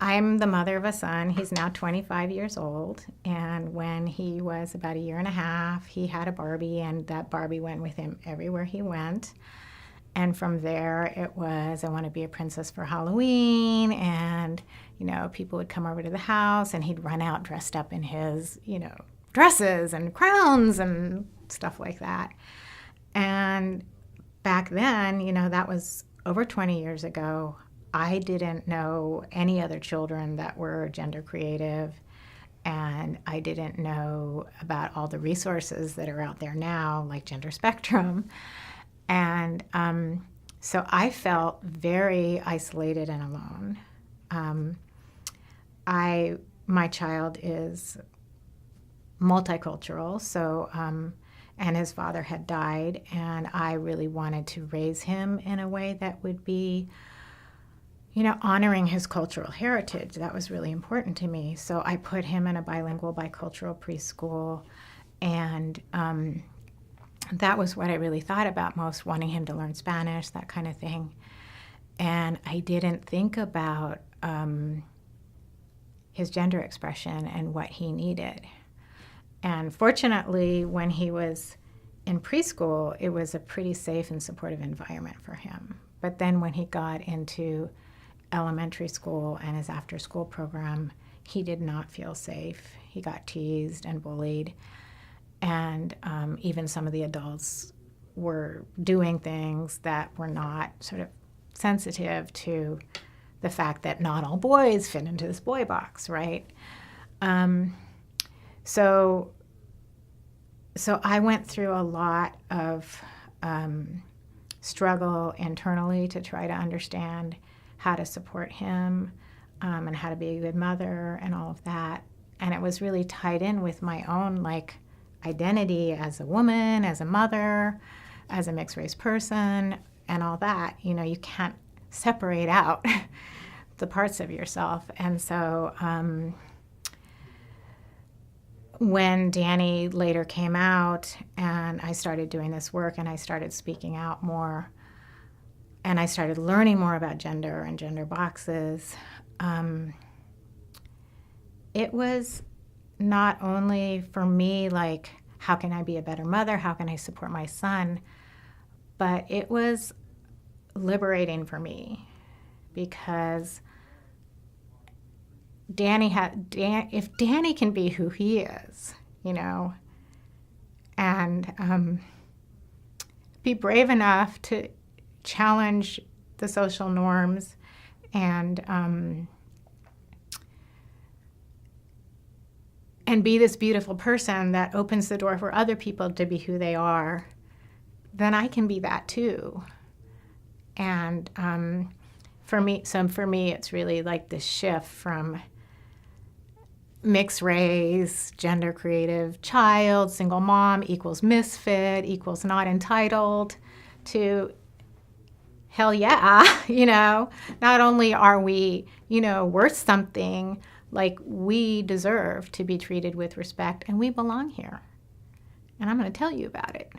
I'm the mother of a son. He's now 25 years old. And when he was about a year and a half, he had a Barbie, and that Barbie went with him everywhere he went. And from there, it was, I want to be a princess for Halloween. And, people would come over to the house, and he'd run out dressed up in his, dresses and crowns and stuff like that. And back then, that was over 20 years ago. I didn't know any other children that were gender creative, and I didn't know about all the resources that are out there now, like Gender Spectrum. And so I felt very isolated and alone. My child is multicultural, so and his father had died, and I really wanted to raise him in a way that would be, honoring his cultural heritage. That was really important to me. So I put him in a bilingual, bicultural preschool, and that was what I really thought about most, wanting him to learn Spanish, that kind of thing. And I didn't think about his gender expression and what he needed. And fortunately, when he was in preschool, it was a pretty safe and supportive environment for him. But then when he got into elementary school and his after-school program, he did not feel safe. He got teased and bullied. And even some of the adults were doing things that were not sort of sensitive to the fact that not all boys fit into this boy box, right? So I went through a lot of struggle internally to try to understand how to support him and how to be a good mother and all of that. And it was really tied in with my own identity as a woman, as a mother, as a mixed race person, and all that. You can't separate out the parts of yourself. And so when Danny later came out and I started doing this work and I started speaking out more and I started learning more about gender and gender boxes, it was not only for me how can I be a better mother, how can I support my son, but it was liberating for me, because if Danny can be who he is, and be brave enough to challenge the social norms and be this beautiful person that opens the door for other people to be who they are, then I can be that too. And for me, it's really this shift from mixed race, gender creative child, single mom equals misfit equals not entitled to hell yeah, not only are we, worth something, we deserve to be treated with respect, and we belong here. And I'm going to tell you about it.